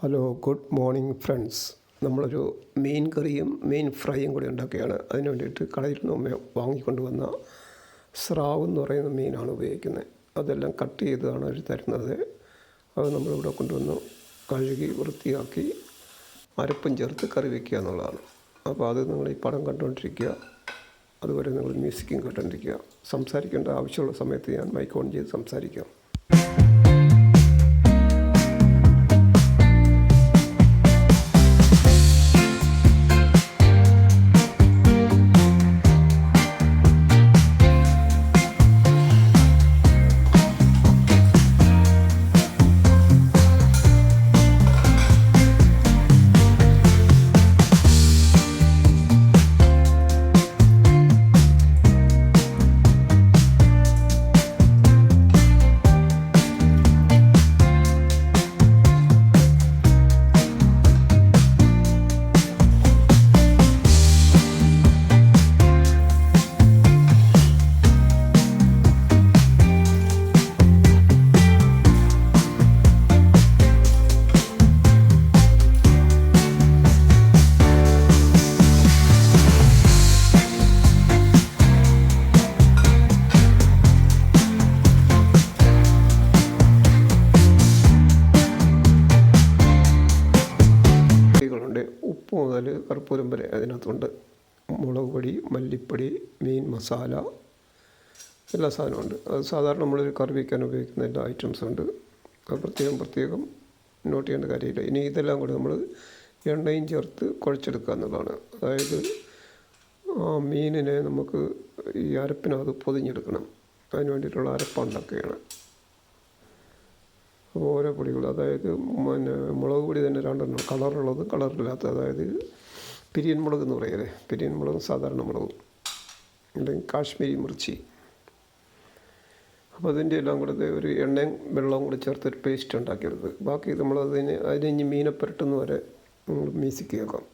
Hello, good morning friends. നമ്മളൊരു മീൻ കറിയും മീൻ ഫ്രൈയും കൂടി ഉണ്ടാക്കുകയാണ്. അതിന് വേണ്ടിയിട്ട് കടയിൽ നിന്ന് വാങ്ങിക്കൊണ്ട് വന്ന സ്രാവ് എന്ന് പറയുന്ന മീനാണ് ഉപയോഗിക്കുന്നത്. അതെല്ലാം കട്ട് ചെയ്താണ് അവർ തരുന്നത്. അത് നമ്മളിവിടെ കൊണ്ടുവന്ന് കഴുകി വൃത്തിയാക്കി അരപ്പും ചേർത്ത് കറി വയ്ക്കുക എന്നുള്ളതാണ്. അപ്പോൾ അത് നിങ്ങൾ ഈ പടം കണ്ടുകൊണ്ടിരിക്കുക. അതുവരെ നിങ്ങൾ മ്യൂസിക്കും കേട്ടുകൊണ്ടിരിക്കുക. സംസാരിക്കേണ്ട ആവശ്യമുള്ള സമയത്ത് ഞാൻ മൈക്ക് ഓൺ ചെയ്ത് സംസാരിക്കാം. ഉപ്പ് മുതൽ കർപ്പൂരം വരെ അതിനകത്തുണ്ട്. മുളക് പൊടി, മല്ലിപ്പൊടി, മീൻ മസാല, എല്ലാ സാധനമുണ്ട്. അത് സാധാരണ നമ്മളൊരു കറി വയ്ക്കാൻ ഉപയോഗിക്കുന്ന എല്ലാ ഐറ്റംസും ഉണ്ട്. അത് പ്രത്യേകം നോട്ട് ചെയ്യേണ്ട കാര്യമില്ല. ഇനി ഇതെല്ലാം കൂടി നമ്മൾ എണ്ണയും ചേർത്ത് കുഴച്ചെടുക്കുക എന്നുള്ളതാണ്. അതായത് മീനിനെ നമുക്ക് ഈ അരപ്പിനകത്ത് പൊതിഞ്ഞെടുക്കണം. അതിന് വേണ്ടിയിട്ടുള്ള അരപ്പുണ്ടാക്കുകയാണ്. അപ്പോൾ ഓരോ പൊടികൾ, അതായത് മുളക് പൊടി തന്നെ രണ്ടെണ്ണം, കളറുള്ളതും കളറില്ലാത്ത, അതായത് പിരിയൻ മുളക് എന്ന് പറയല്ലേ, പിരിയൻ മുളകും സാധാരണ മുളകും, അല്ലെങ്കിൽ കാശ്മീരി മിർച്ചി. അപ്പോൾ അതിൻ്റെ എല്ലാം കൂടെ ഒരു എണ്ണയും വെള്ളവും കൂടി ചേർത്തൊരു പേസ്റ്റ് ഉണ്ടാക്കിയെടുത്ത് ബാക്കി അതിന് മീനെ പുരട്ടുന്ന വരെ നമ്മൾ മ്യൂസിക് കേൾക്കാം.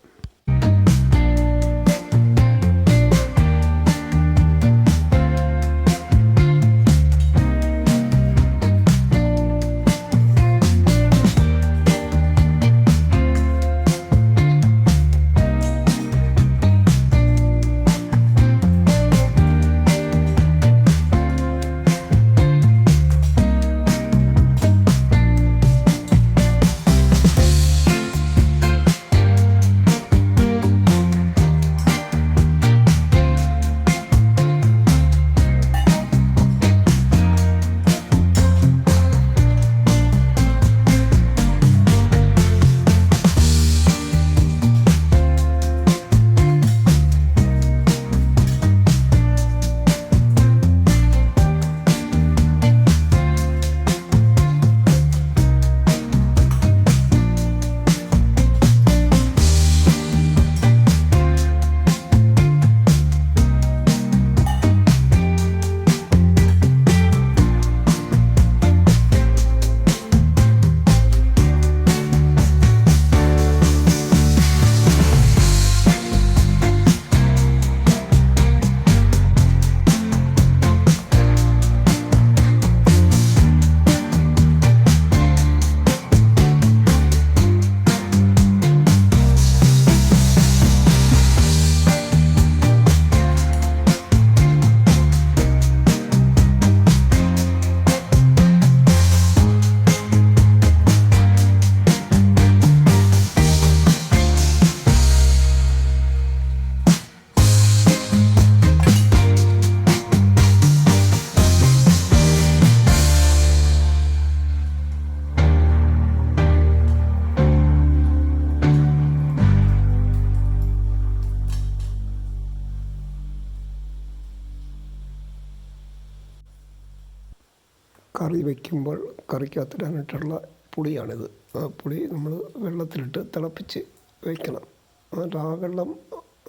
കറി വയ്ക്കുമ്പോൾ കറിക്കകത്തിടാനായിട്ടുള്ള പുളിയാണിത്. ആ പുളി നമ്മൾ വെള്ളത്തിലിട്ട് തിളപ്പിച്ച് വയ്ക്കണം. എന്നിട്ട് ആ വെള്ളം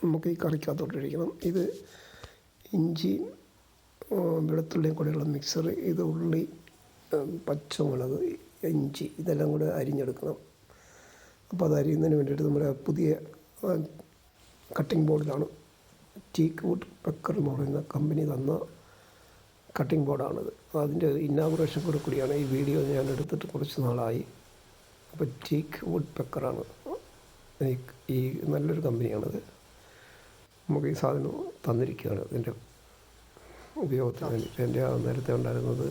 നമുക്ക് ഈ കറിക്കകത്തോട്ടിരിക്കണം. ഇത് ഇഞ്ചിയും വെളുത്തുള്ളിയും കൂടെയുള്ള മിക്സർ, ഇത് ഉള്ളി, പച്ചമുളക്, ഇഞ്ചി, ഇതെല്ലാം കൂടെ അരിഞ്ഞെടുക്കണം. അപ്പോൾ അത് അരിയുന്നതിന് വേണ്ടിയിട്ട് നമ്മുടെ പുതിയ കട്ടിംഗ് ബോർഡിലാണ്. ടീക്ക് വുഡ് പെക്കർ എന്ന് പറയുന്ന കമ്പനി തന്ന കട്ടിംഗ് ബോർഡാണിത്. അതിൻ്റെ ഇന്നാഗുറേഷൻ കൂടിയാണ് ഈ വീഡിയോ ഞാൻ എടുത്തിട്ട് കുറച്ച് നാളായി. അപ്പോൾ ടീക്ക് വുഡ് പെക്കറാണ് ഈ നല്ലൊരു കമ്പനിയാണത്. നമുക്ക് ഈ സാധനം തന്നിരിക്കുകയാണ് ഇതിൻ്റെ ഉപയോഗത്തിന് വേണ്ടി. എൻ്റെ നേരത്തെ ഉണ്ടായിരുന്നത്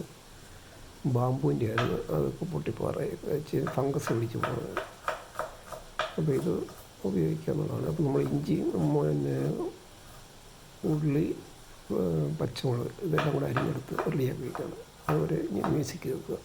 ബാമ്പുവിൻ്റെ ആയിരുന്നു, അതൊക്കെ പൊട്ടിപ്പോറായി ഫംഗസ് പിടിച്ച് പോകുന്നത്. അപ്പോൾ ഇത് ഉപയോഗിക്കുക എന്നുള്ളതാണ്. അപ്പോൾ നമ്മൾ ഇഞ്ചി, പിന്നെ ഉള്ളി, പച്ചമുളക് ഇതെല്ലാം കൂടെ അരിഞ്ഞെടുത്ത് റെഡിയാക്കി വയ്ക്കണം. അതുപോലെ മ്യൂസിക് വെക്കുക.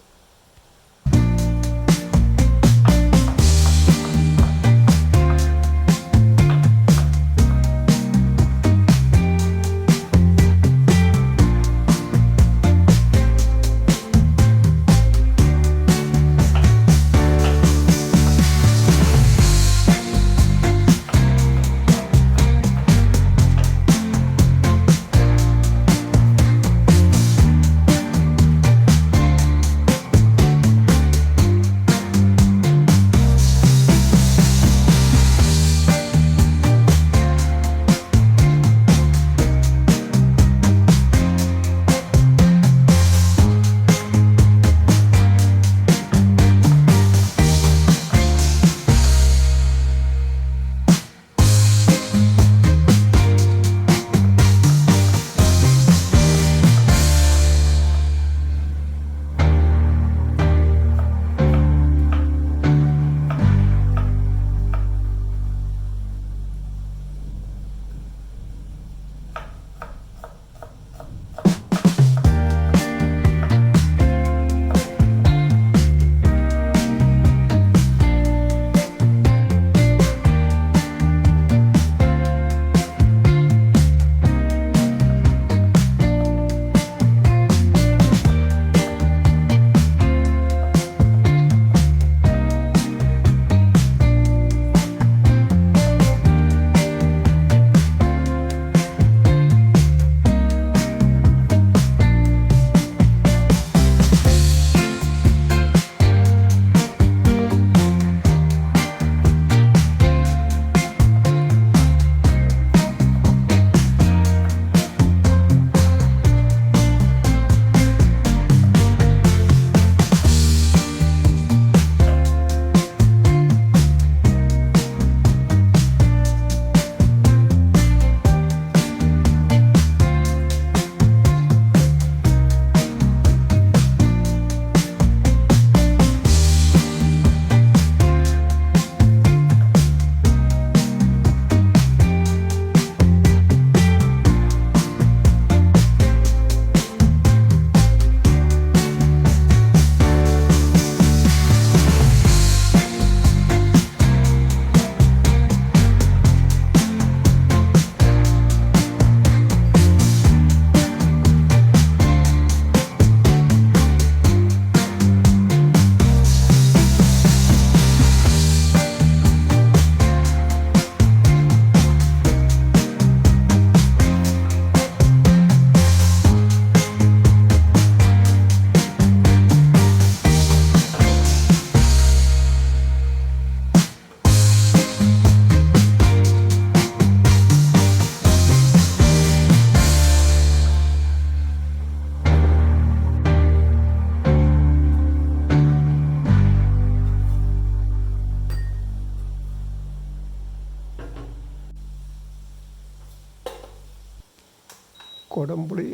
കുടംപുളി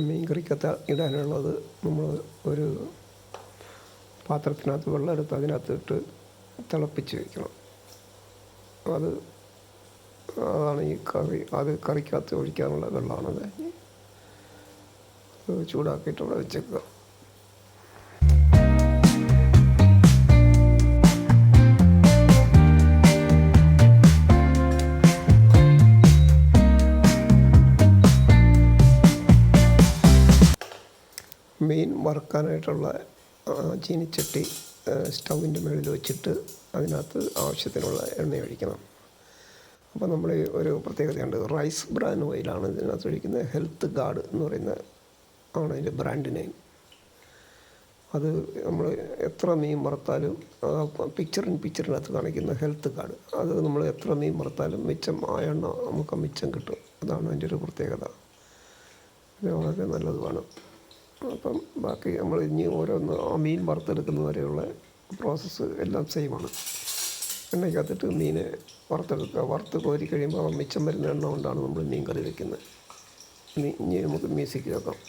മീൻ കറിക്കകത്ത് ഇടാനുള്ളത് നമ്മൾ ഒരു പാത്രത്തിനകത്ത് വെള്ളം എടുത്ത് അതിനകത്തിട്ട് തിളപ്പിച്ച് വയ്ക്കണം. അതാണ് ഈ കറി. അത് കറിക്കകത്ത് ഒഴിക്കാനുള്ള വെള്ളമാണത്. ചൂടാക്കിയിട്ട് അവിടെ വെച്ചേക്കുക. മീൻ വറുക്കാനായിട്ടുള്ള ചീനിച്ചട്ടി സ്റ്റൗവിൻ്റെ മുകളിൽ വെച്ചിട്ട് അതിനകത്ത് ആവശ്യത്തിനുള്ള എണ്ണ ഒഴിക്കണം. അപ്പോൾ നമ്മൾ ഒരു പ്രത്യേകതയുണ്ട്. റൈസ് ബ്രാൻ ഓയിലാണ് ഇതിനകത്ത് ഒഴിക്കുന്നത്. ഹെൽത്ത് ഗാർഡ് എന്ന് പറയുന്ന ആണ് അതിൻ്റെ ബ്രാൻഡ് നെയിം. അത് നമ്മൾ എത്ര മീൻ വറുത്താലും പിക്ചറിനകത്ത് കാണിക്കുന്ന ഹെൽത്ത് ഗാർഡ്, അത് നമ്മൾ എത്ര മീൻ വറുത്താലും മിച്ചം ആ എണ്ണ നമുക്ക് മിച്ചം കിട്ടും. അതാണ് അതിൻ്റെ ഒരു പ്രത്യേകത. ഇത് വളരെ നല്ലതുമാണ്. അപ്പം ബാക്കി നമ്മൾ ഇനി ഓരോന്ന് ആ മീൻ വറുത്തെടുക്കുന്ന വരെയുള്ള പ്രോസസ്സ് എല്ലാം സെയിമാണ്. എണ്ണയ്ക്കകത്തിട്ട് മീനെ വറുത്തെടുക്കുക. വറുത്ത് കോരി കഴിയുമ്പോൾ മിച്ചം വരുന്ന എണ്ണ കൊണ്ടാണ് നമ്മൾ മീൻ കറി വയ്ക്കുന്നത്. ഇനി നമുക്ക് മ്യൂസിക് കേൾക്കാം.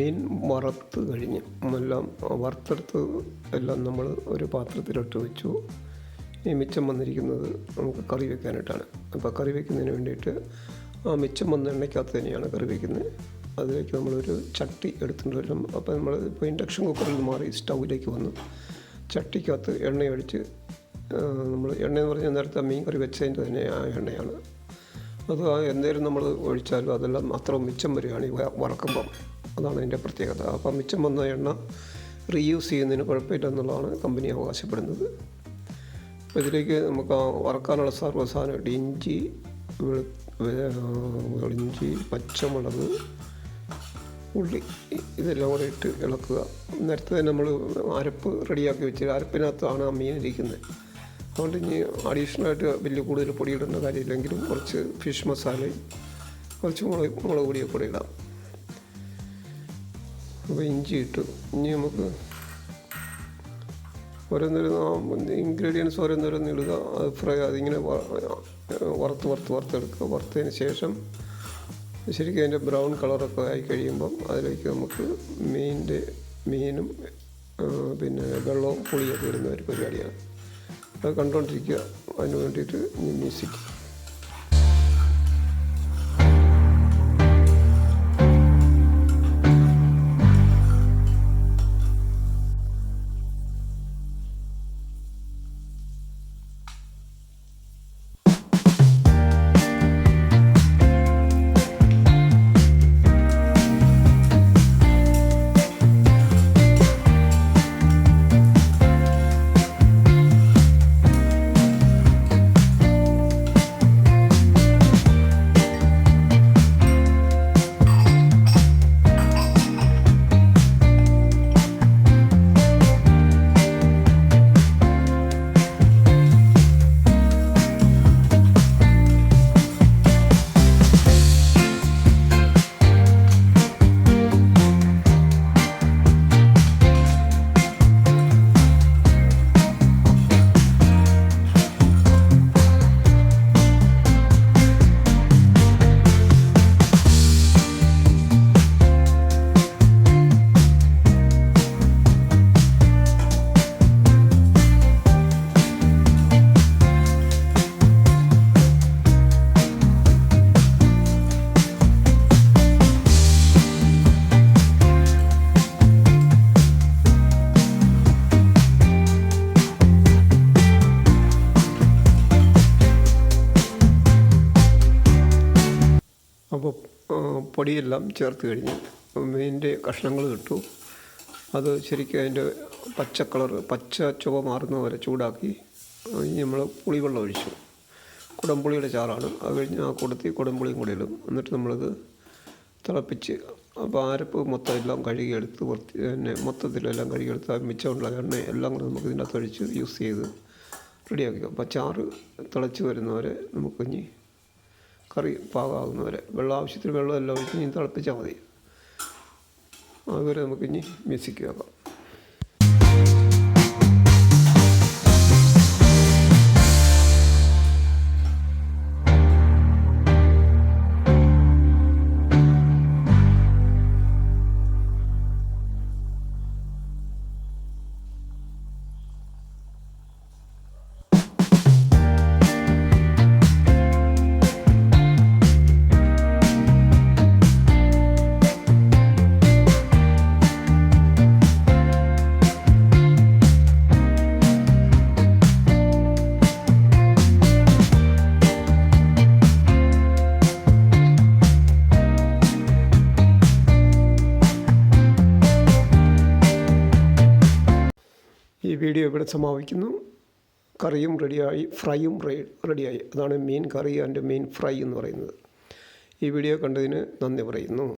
മീൻ വറുത്ത് കഴിഞ്ഞ് എല്ലാം വറുത്തെടുത്ത് എല്ലാം നമ്മൾ ഒരു പാത്രത്തിലിട്ട് വെച്ചു. ഈ മിച്ചം വന്നിരിക്കുന്നത് നമുക്ക് കറി വെക്കാനായിട്ടാണ്. അപ്പോൾ കറി വയ്ക്കുന്നതിന് വേണ്ടിയിട്ട് ആ മിച്ചം വന്ന എണ്ണയ്ക്കകത്ത് തന്നെയാണ് കറി വയ്ക്കുന്നത്. അതിലേക്ക് നമ്മളൊരു ചട്ടി എടുത്തിട്ട് വരും. അപ്പോൾ നമ്മൾ ഇപ്പോൾ ഇൻഡക്ഷൻ കുക്കറിൽ നിന്ന് മാറി സ്റ്റൗവിലേക്ക് വന്നു. ചട്ടിക്കകത്ത് എണ്ണയൊഴിച്ച് നമ്മൾ എണ്ണയെന്ന് പറഞ്ഞാൽ നേരത്തെ മീൻ കറി വെച്ചതിൻ്റെ തന്നെ ആ എണ്ണയാണ് അത്. എന്തേലും നമ്മൾ ഒഴിച്ചാലും അതെല്ലാം അത്ര മിച്ചം വരികയാണ് ഈ വറക്കുമ്പം. അതാണ് അതിൻ്റെ പ്രത്യേകത. അപ്പം മിച്ചം വന്ന എണ്ണ റീയൂസ് ചെയ്യുന്നതിന് കുഴപ്പമില്ല എന്നുള്ളതാണ് കമ്പനി അവകാശപ്പെടുന്നത്. അപ്പോൾ ഇതിലേക്ക് നമുക്ക് വറക്കാനുള്ള സാധനമായിട്ട് ഇഞ്ചി, പച്ചമുളക്, ഉള്ളി ഇതെല്ലാം കൂടെ ഇട്ട് ഇളക്കുക. നേരത്തെ തന്നെ നമ്മൾ അരപ്പ് റെഡിയാക്കി വെച്ച് അരപ്പിനകത്താണ് ആ മീൻ ഇരിക്കുന്നത്. അതുകൊണ്ട് ഇനി അഡീഷണലായിട്ട് വലിയ കൂടുതൽ പൊടിയിടേണ്ട കാര്യമില്ലെങ്കിലും കുറച്ച് ഫിഷ് മസാലയും കുറച്ച് മുളക് പൊടിയൊക്കെ കൂടെ ഇടാം. അപ്പോൾ ഇഞ്ചി ഇട്ടു. ഇനി നമുക്ക് ഇൻഗ്രീഡിയൻസ് ഓരോന്നോരോന്ന് ഇടുക. അത് ഫ്രൈ അതിങ്ങനെ വറുത്തെടുക്കുക. വറുത്തതിന് ശേഷം ശരിക്കും അതിൻ്റെ ബ്രൗൺ കളറൊക്കെ ആയി കഴിയുമ്പം അതിലേക്ക് നമുക്ക് മീനും പിന്നെ വെള്ളവും പുളിയൊക്കെ ഇടുന്ന ഒരു പരിപാടിയാണ്. അത് കണ്ടുകൊണ്ടിരിക്കുക. അതിന് വേണ്ടിയിട്ട് മ്യൂസിക്. അപ്പോൾ പൊടിയെല്ലാം ചേർത്ത് കഴിഞ്ഞ് മീനിൻ്റെ കഷ്ണങ്ങൾ ഇട്ടു. അത് ശരിക്കും അതിൻ്റെ പച്ച ചുവ മാറുന്ന വരെ ചൂടാക്കി നമ്മൾ പുളിവെള്ളം ഒഴിച്ചു. കുടംപുളിയുടെ ചാറാണ്. അത് കഴിഞ്ഞ് ആ കുടംപുളിയും കൂടി ഇടും. എന്നിട്ട് നമ്മളത് തിളപ്പിച്ച് അപ്പോൾ അരപ്പ് മൊത്തം എല്ലാം കഴുകിയെടുത്ത് മൊത്തത്തിലെല്ലാം കഴുകിയെടുത്ത് ആ മിച്ചമുള്ള എണ്ണ എല്ലാം കൂടെ നമുക്ക് ഇതിൻ്റെ അകത്ത് ഒഴിച്ച് യൂസ് ചെയ്ത് റെഡിയാക്കി. അപ്പോൾ ചാറ് തിളച്ച് വരുന്നവരെ നമുക്കിനി കറി പാകമാകുന്നവരെ ആവശ്യത്തിന് വെള്ളം എല്ലാം ഒഴിച്ച് ഇനി തിളപ്പിച്ചാൽ മതി. അതുവരെ നമുക്കിനി മ്യൂസിക് കേൾക്കാം. ഈ വീഡിയോ ഇവിടെ സമാപിക്കുന്നു. കറിയും റെഡിയായി, ഫ്രൈയും റെഡിയായി. അതാണ് മീൻ കറി ആൻഡ് മീൻ ഫ്രൈ എന്ന് പറയുന്നത്. ഈ വീഡിയോ കണ്ടതിന് നന്ദി പറയുന്നു.